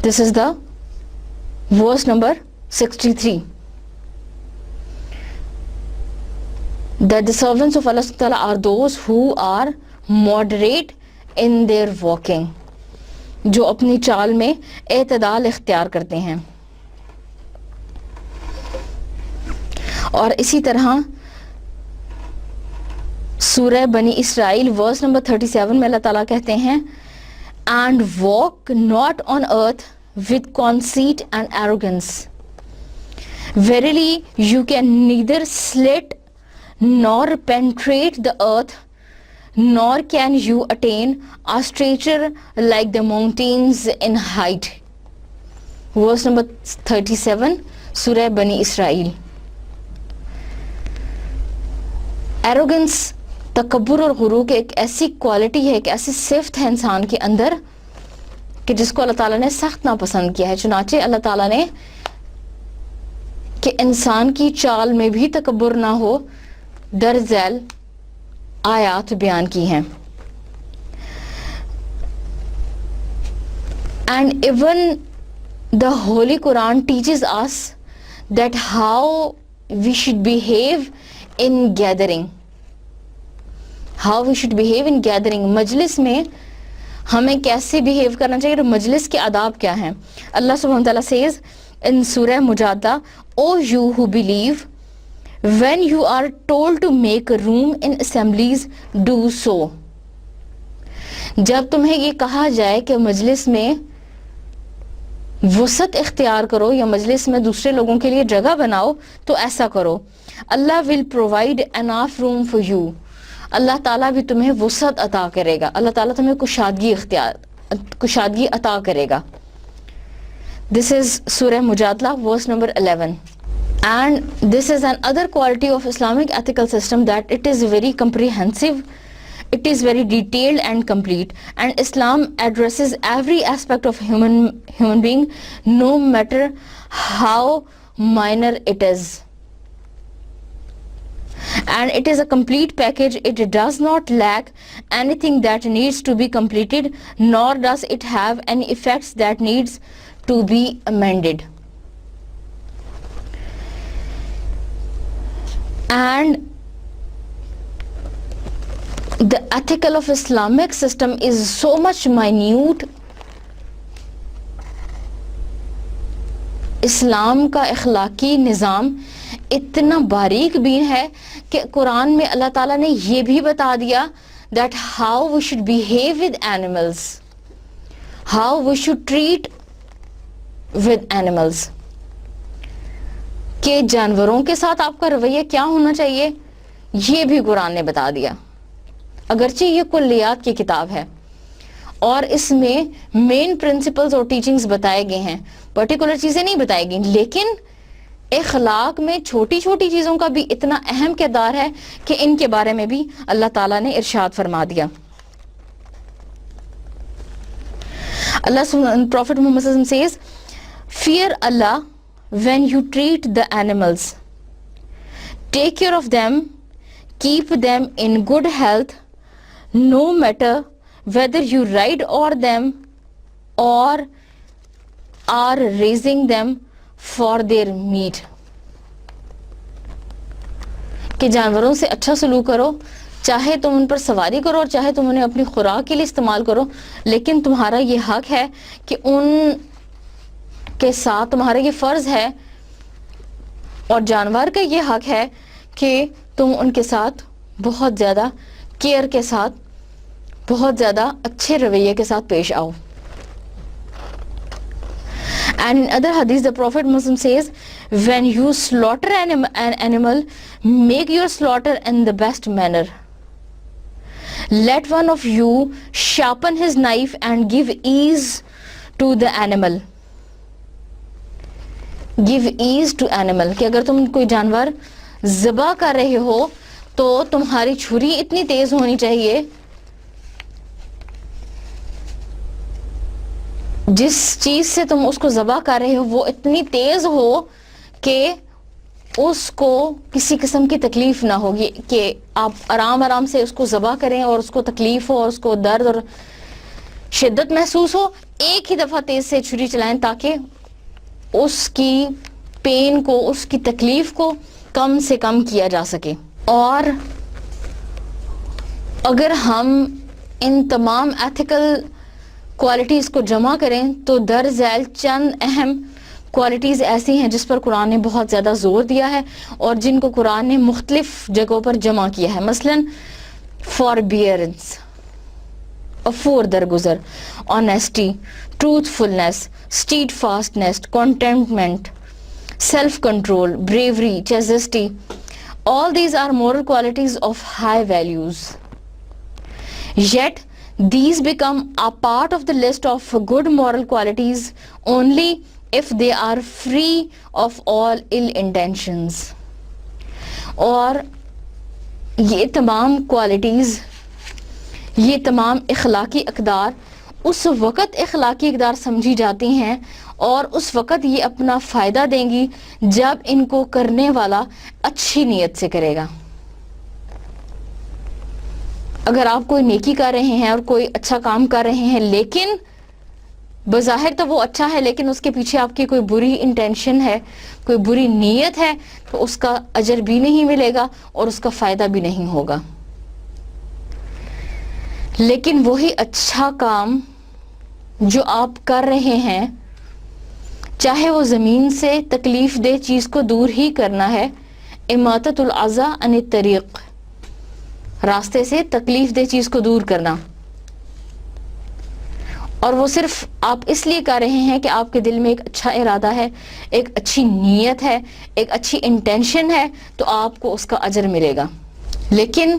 Speaker 1: This is the verse number 63. That the servants of Allah subhanahu wa ta'ala are those who are moderate in their walking, جو اپنی چال میں اعتدال اختیار کرتے ہیں. اور اسی طرح سورہ بنی اسرائیل ورس نمبر 37 میں اللہ تعالیٰ کہتے ہیں and walk not on earth with conceit and arrogance. Verily you can neither slit nor penetrate the earth, nor can you attain a stature like the mountains in height. Verse number 37 سورہ بنی اسرائیل. ایروگنس، تکبر اور غرور ایک ایسی کوالٹی ہے، ایک ایسی صفت ہے انسان کے اندر کہ جس کو اللہ تعالیٰ نے سخت ناپسند کیا ہے. چنانچہ اللہ تعالیٰ نے کہ انسان کی چال میں بھی تکبر نہ ہو درج ذیل آیات بیان کی ہیں. And even the Holy Quran teaches us that how we should behave in gathering. How we should behave in gathering. مجلس میں ہمیں کیسے behave کرنا چاہیے اور مجلس کے آداب کیا ہیں. اللہ سبحانہ وتعالی says in سورہ مجادلہ, O you who believe, when you are told to make room in assemblies, do so. جب تمہیں یہ کہا جائے کہ مجلس میں وسعت اختیار کرو یا مجلس میں دوسرے لوگوں کے لیے جگہ بناؤ تو ایسا کرو. اللہ will provide enough room for you. اللہ تعالیٰ بھی تمہیں وسعت عطا کرے گا. اللہ تعالیٰ تمہیں کشادگی عطا کرے گا. This is سورہ مجادلہ verse number 11. And this is another quality of Islamic ethical system, that it is very comprehensive, it is very detailed and complete, and Islam addresses every aspect of human being, no matter how minor it is. and it is a complete package. It does not lack anything that needs to be completed, nor does it have any effects that needs to be amended. And the ethical of Islamic system is so much minute. اسلام کا اخلاقی نظام اتنا باریک بین ہے کہ قرآن میں اللہ تعالیٰ نے یہ بھی بتا دیا that how we should behave with animals, how we should treat with animals, کہ جانوروں کے ساتھ آپ کا رویہ کیا ہونا چاہیے یہ بھی قرآن نے بتا دیا. اگرچہ یہ کلیات کی کتاب ہے اور اس میں مین پرنسپلز اور ٹیچنگز بتائے گئے ہیں, پرٹیکولر چیزیں نہیں بتائی گئی, لیکن اخلاق میں چھوٹی چھوٹی چیزوں کا بھی اتنا اہم کردار ہے کہ ان کے بارے میں بھی اللہ تعالیٰ نے ارشاد فرما دیا. Prophet Muhammad says, fear Allah when you treat the animals, take care of them, keep them in good health, no matter whether you ride over them or are raising them for their meat. کہ جانوروں سے اچھا سلوک کرو, چاہے تم ان پر سواری کرو اور چاہے تم انہیں اپنی خوراک کے لیے استعمال کرو, لیکن تمہارا یہ حق ہے کہ ان کے ساتھ تمہارا یہ فرض ہے اور جانور کا یہ حق ہے کہ تم ان کے ساتھ بہت زیادہ کیئر کے ساتھ, بہت زیادہ اچھے رویے کے ساتھ پیش آؤ. And in other hadith the Prophet Muslim says, when you slaughter an animal, make your slaughter in the best manner. Let one of you sharpen his knife and give ease to the animal. Give ease to animal. کہ اگر تم کوئی جانور ذبح کر رہے ہو تو تمہاری چھری اتنی تیز ہونی چاہیے, جس چیز سے تم اس کو ذبح کر رہے ہو وہ اتنی تیز ہو کہ اس کو کسی قسم کی تکلیف نہ ہوگی, کہ آپ آرام آرام سے اس کو ذبح کریں اور اس کو تکلیف ہو اور اس کو درد اور شدت محسوس ہو, ایک ہی دفعہ تیز سے چھری چلائیں تاکہ اس کی پین کو, اس کی تکلیف کو کم سے کم کیا جا سکے. اور اگر ہم ان تمام ایتھیکل کوالٹیز کو جمع کریں تو در ذیل چند اہم کوالٹیز ایسی ہیں جس پر قرآن نے بہت زیادہ زور دیا ہے اور جن کو قرآن نے مختلف جگہوں پر جمع کیا ہے. مثلا فاربیئرنس, عفو درگزر, honesty, truthfulness, steadfastness, contentment, self control, bravery, chastity. All these are moral qualities of high values. Yet these become a part of the list of good moral qualities only if they are free of all ill intentions. اور یہ تمام کوالٹیز, یہ تمام اخلاقی اقدار اس وقت اخلاقی اقدار سمجھی جاتی ہیں اور اس وقت یہ اپنا فائدہ دیں گی جب ان کو کرنے والا اچھی نیت سے کرے گا. اگر آپ کوئی نیکی کر رہے ہیں اور کوئی اچھا کام کر رہے ہیں لیکن بظاہر تو وہ اچھا ہے لیکن اس کے پیچھے آپ کی کوئی بری انٹینشن ہے, کوئی بری نیت ہے, تو اس کا اجر بھی نہیں ملے گا اور اس کا فائدہ بھی نہیں ہوگا. لیکن وہی اچھا کام جو آپ کر رہے ہیں, چاہے وہ زمین سے تکلیف دہ چیز کو دور ہی کرنا ہے, اماطۃ الاذی عن الطریق, راستے سے تکلیف دہ چیز کو دور کرنا, اور وہ صرف آپ اس لیے کر رہے ہیں کہ آپ کے دل میں ایک اچھا ارادہ ہے, ایک اچھی نیت ہے, ایک اچھی انٹینشن ہے, تو آپ کو اس کا اجر ملے گا. لیکن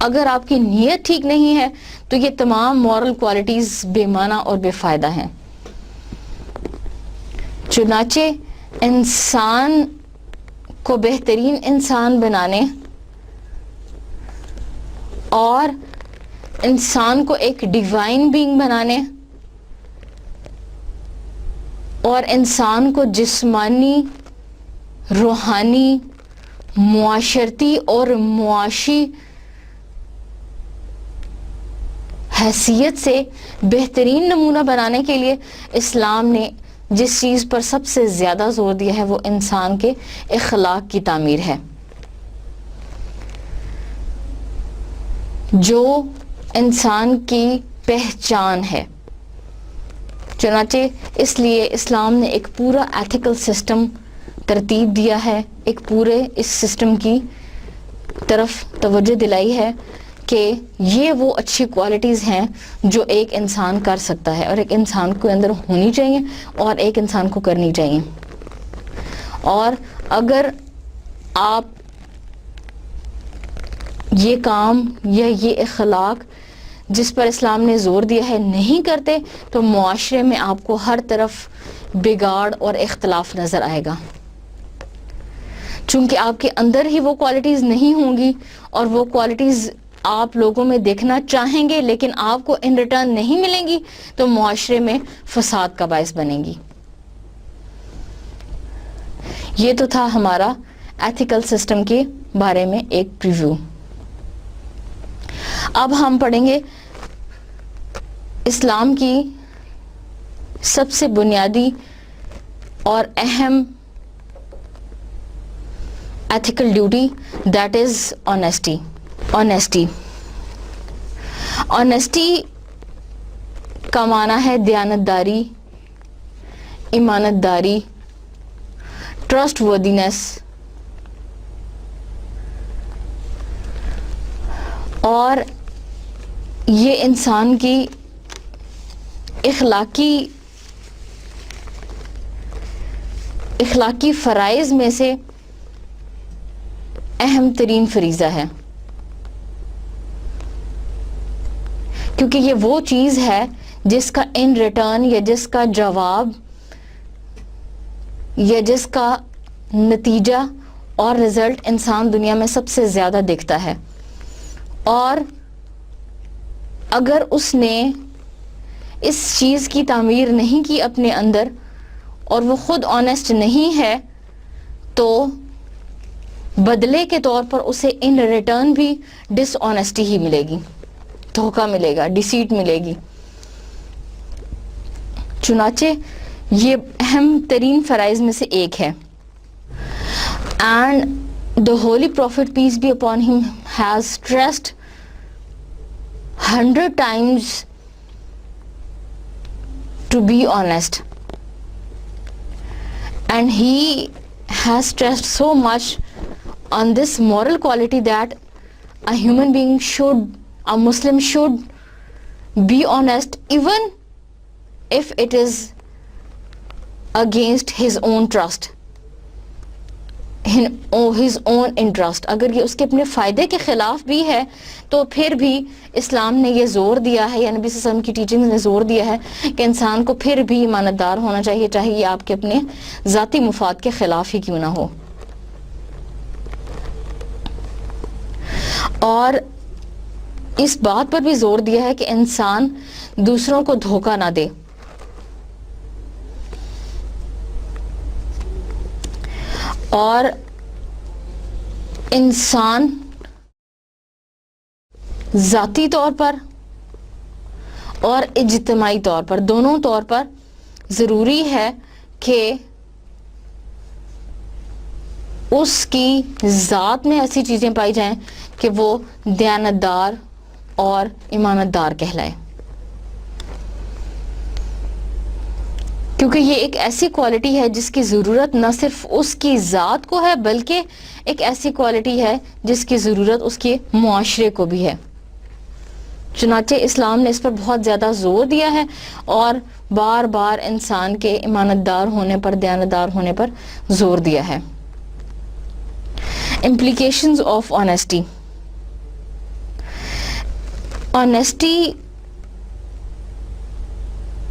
Speaker 1: اگر آپ کی نیت ٹھیک نہیں ہے تو یہ تمام مورل کوالٹیز بے معنی اور بے فائدہ ہیں. چنانچہ انسان کو بہترین انسان بنانے اور انسان کو ایک ڈیوائن بینگ بنانے اور انسان کو جسمانی, روحانی, معاشرتی اور معاشی حیثیت سے بہترین نمونہ بنانے کے لیے اسلام نے جس چیز پر سب سے زیادہ زور دیا ہے وہ انسان کے اخلاق کی تعمیر ہے، جو انسان کی پہچان ہے. چنانچہ اس لیے اسلام نے ایک پورا ایتھیکل سسٹم ترتیب دیا ہے، ایک پورے اس سسٹم کی طرف توجہ دلائی ہے کہ یہ وہ اچھی کوالٹیز ہیں جو ایک انسان کر سکتا ہے اور ایک انسان کے اندر ہونی چاہیے اور ایک انسان کو کرنی چاہیے. اور اگر آپ یہ کام یا یہ اخلاق جس پر اسلام نے زور دیا ہے نہیں کرتے تو معاشرے میں آپ کو ہر طرف بگاڑ اور اختلاف نظر آئے گا، چونکہ آپ کے اندر ہی وہ کوالٹیز نہیں ہوں گی اور وہ کوالٹیز آپ لوگوں میں دیکھنا چاہیں گے لیکن آپ کو ان ریٹرن نہیں ملیں گی تو معاشرے میں فساد کا باعث بنیں گی. یہ تو تھا ہمارا ایتھیکل سسٹم کے بارے میں ایک پریویو. اب ہم پڑھیں گے اسلام کی سب سے بنیادی اور اہم ethical duty, that is honesty. Honesty کا معنی ہے دیانتداری، ایمانت داری، ٹرسٹ وردینس، اور یہ انسان کی اخلاقی فرائض میں سے اہم ترین فریضہ ہے، کیونکہ یہ وہ چیز ہے جس کا ان ریٹرن یا جس کا جواب یا جس کا نتیجہ اور رزلٹ انسان دنیا میں سب سے زیادہ دیکھتا ہے. اور اگر اس نے اس چیز کی تعمیر نہیں کی اپنے اندر اور وہ خود آنیسٹ نہیں ہے تو بدلے کے طور پر اسے ان ریٹرن بھی ڈس آنیسٹی ہی ملے گی، دھوکہ ملے گا، ڈیسیٹ ملے گی. چنانچہ یہ اہم ترین فرائض میں سے ایک ہے. And the holy prophet peace be upon him has stressed 100 times to be honest, and he has stressed so much on this moral quality that a human being should, a Muslim should be honest even if it is against his own trust, his own interest. اگر یہ اس کے اپنے فائدے کے خلاف بھی ہے تو پھر بھی اسلام نے یہ زور دیا ہے یا نبی صلی اللہ علیہ وسلم کی ٹیچنگ نے زور دیا ہے کہ انسان کو پھر بھی ایمانت دار ہونا چاہیے، چاہے یہ آپ کے اپنے ذاتی مفاد کے خلاف ہی کیوں نہ ہو. اور اس بات پر بھی زور دیا ہے کہ انسان دوسروں کو دھوکہ نہ دے. اور انسان ذاتی طور پر اور اجتماعی طور پر دونوں طور پر ضروری ہے کہ اس کی ذات میں ایسی چیزیں پائی جائیں کہ وہ دیانتدار اور ایمانت دار کہلائے، کیونکہ یہ ایک ایسی کوالٹی ہے جس کی ضرورت نہ صرف اس کی ذات کو ہے بلکہ ایک ایسی کوالٹی ہے جس کی ضرورت اس کے معاشرے کو بھی ہے. چنانچہ اسلام نے اس پر بہت زیادہ زور دیا ہے اور بار بار انسان کے ایمانت دار ہونے پر، دیانتدار ہونے پر زور دیا ہے. Implications of honesty. Honesty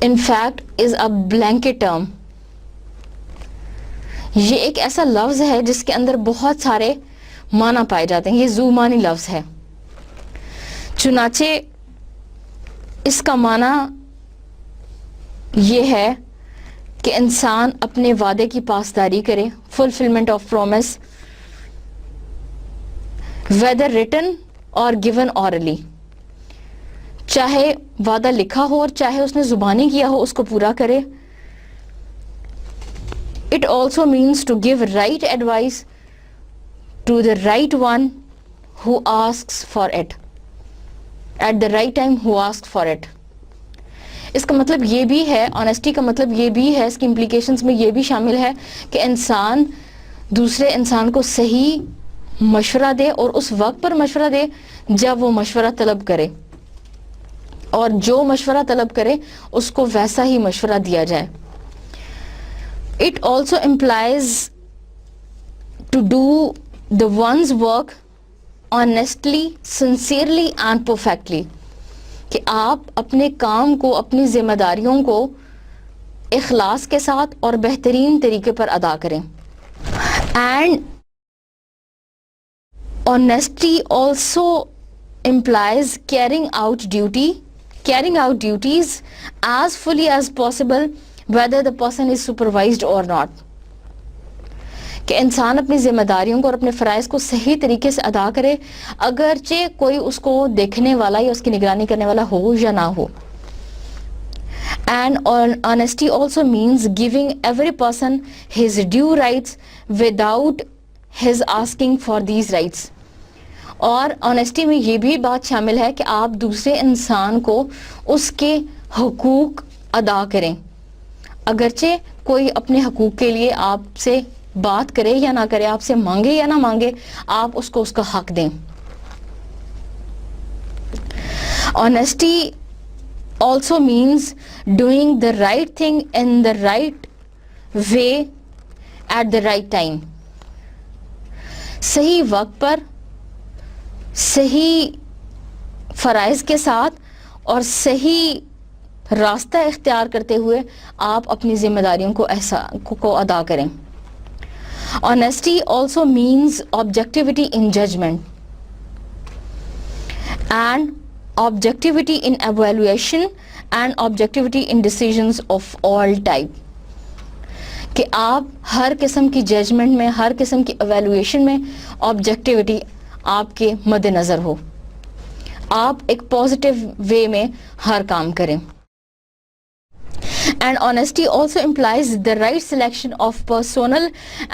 Speaker 1: in fact is a blanket term. یہ ایک ایسا لفظ ہے جس کے اندر بہت سارے معنی پائے جاتے ہیں. یہ ذو معنی لفظ ہے. چنانچہ اس کا معنی یہ ہے کہ انسان اپنے وعدے کی پاسداری کرے، fulfillment of promise، whether written or given orally. چاہے وعدہ لکھا ہو اور چاہے اس نے زبانی کیا ہو اس کو پورا کرے. It also means to give right advice to the right one who asks for it at the right time, who asks for it. اس کا مطلب یہ بھی ہے, آنیسٹی کا مطلب یہ بھی ہے, اس کی امپلیکیشنز میں یہ بھی شامل ہے کہ انسان دوسرے انسان کو صحیح مشورہ دے اور اس وقت پر مشورہ دے جب وہ مشورہ طلب کرے, اور جو مشورہ طلب کرے اس کو ویسا ہی مشورہ دیا جائے. It also implies to do the one's work honestly, sincerely and perfectly. کہ آپ اپنے کام کو, اپنی ذمہ داریوں کو اخلاص کے ساتھ اور بہترین طریقے پر ادا کریں. And honesty also implies carrying out duties as fully as possible whether the person is supervised or not. کہ انسان اپنی ذمہ داریوں کو اور اپنے فرائض کو صحیح طریقے سے ادا کرے اگرچہ کوئی اس کو دیکھنے والا یا اس کی نگرانی کرنے والا ہو یا نہ ہو. And honesty also means giving every person his due rights without his asking for these rights. اور آنیسٹی میں یہ بھی بات شامل ہے کہ آپ دوسرے انسان کو اس کے حقوق ادا کریں اگرچہ کوئی اپنے حقوق کے لیے آپ سے بات کرے یا نہ کرے, آپ سے مانگے یا نہ مانگے, آپ اس کو اس کا حق دیں. Honesty also means doing the right thing in the right way at the right time. صحیح وقت پر صحیح فرائض کے ساتھ اور صحیح راستہ اختیار کرتے ہوئے آپ اپنی ذمہ داریوں کو ادا کریں. Honesty also means objectivity in judgment and objectivity in evaluation and objectivity in decisions of all type. کہ آپ ہر قسم کی ججمنٹ میں, ہر قسم کی ایویلویشن میں آبجیکٹیوٹی آپ کے مد نظر ہو, آپ ایک پازیٹیو وے میں ہر کام کریں. And honesty also implies the right selection of personnel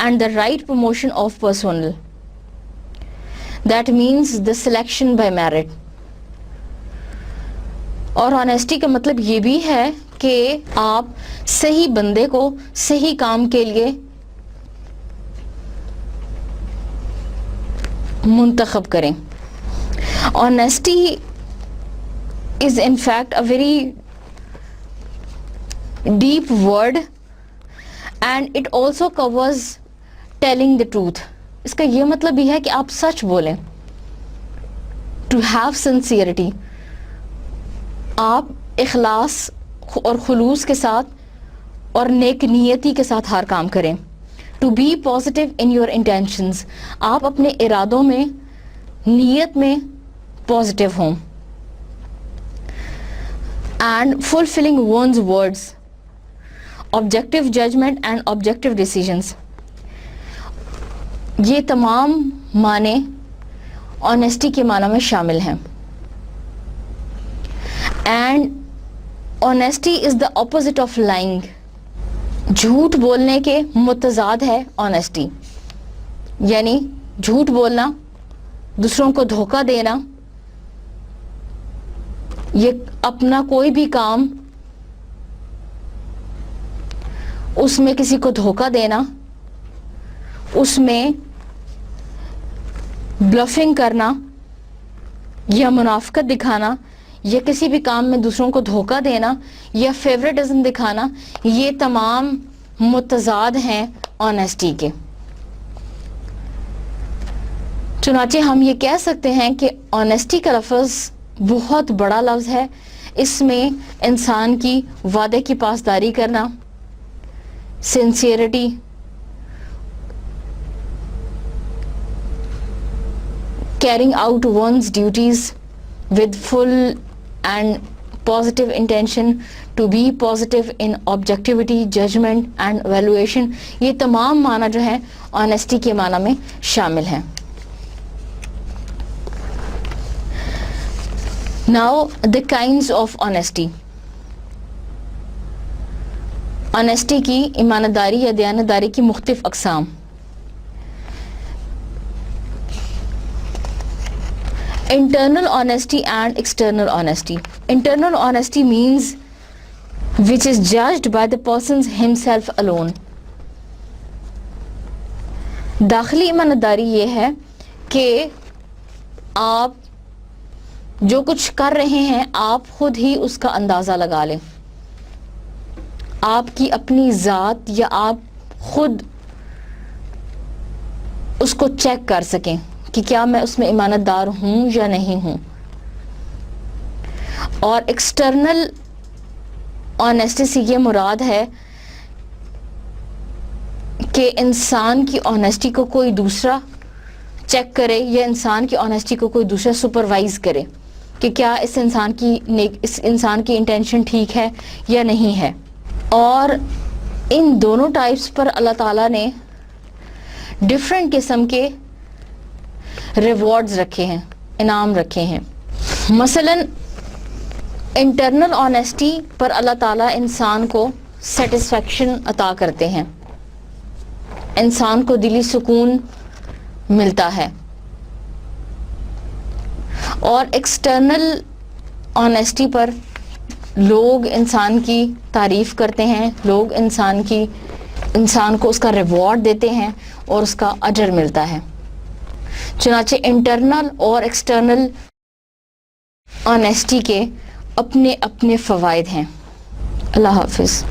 Speaker 1: and the right promotion of personnel. That means the selection by merit. اور honesty کا مطلب یہ بھی ہے کہ آپ صحیح بندے کو صحیح کام کے لیے منتخب کریں. Honesty is in fact a very deep word and it also covers telling the truth. اس کا یہ مطلب بھی ہے کہ آپ سچ بولیں. To have sincerity. آپ اخلاص اور خلوص کے ساتھ اور نیک نیتی کے ساتھ ہر کام کریں. To be positive in your intentions. آپ اپنے ارادوں میں, نیت میں پازیٹیو ہوں. And fulfilling one's words. Objective judgment and objective decisions. یہ تمام معنی آنیسٹی کے معنی میں شامل ہیں. And honesty is the opposite of lying. جھوٹ بولنے کے متضاد ہے آنیسٹی. یعنی جھوٹ بولنا, دوسروں کو دھوکہ دینا, یہ اپنا کوئی بھی کام اس میں کسی کو دھوکہ دینا, اس میں بلفنگ کرنا یا منافقت دکھانا یا کسی بھی کام میں دوسروں کو دھوکہ دینا یا فیوریٹزم دکھانا, یہ تمام متضاد ہیں آنیسٹی کے. چنانچہ ہم یہ کہہ سکتے ہیں کہ آنیسٹی کا لفظ بہت بڑا لفظ ہے. اس میں انسان کی وعدے کی پاسداری کرنا, sincerity, carrying out one's duties with full and positive intention, to be positive in objectivity, judgment and evaluation, یہ تمام معنی جو ہیں آنیسٹی کے معنی میں شامل ہیں. Now the kinds of honesty. Honesty کی ایمانداری یا دیانتداری کی مختلف اقسام. Internal honesty and external honesty. Internal honesty means which is judged by the person himself alone. داخلی ایمانداری یہ ہے کہ آپ جو کچھ کر رہے ہیں آپ خود ہی اس کا اندازہ لگا لیں. آپ کی اپنی ذات یا آپ خود اس کو چیک کر سکیں کہ کیا میں اس میں ایمانت دار ہوں یا نہیں ہوں. اور ایکسٹرنل آنیسٹی سے یہ مراد ہے کہ انسان کی آنیسٹی کو کوئی دوسرا چیک کرے یا انسان کی آنیسٹی کو کوئی دوسرا سپروائز کرے کہ کیا اس انسان کی انٹینشن ٹھیک ہے یا نہیں ہے. اور ان دونوں ٹائپس پر اللہ تعالیٰ نے ڈفرینٹ قسم کے ریوارڈز رکھے ہیں, انعام رکھے ہیں. مثلا انٹرنل آنیسٹی پر اللہ تعالیٰ انسان کو سیٹسفیکشن عطا کرتے ہیں, انسان کو دلی سکون ملتا ہے. اور ایکسٹرنل آنیسٹی پر لوگ انسان کی تعریف کرتے ہیں, لوگ انسان کو اس کا ریوارڈ دیتے ہیں اور اس کا اجر ملتا ہے. چنانچہ انٹرنل اور ایکسٹرنل آنیسٹی کے اپنے اپنے فوائد ہیں. اللہ حافظ.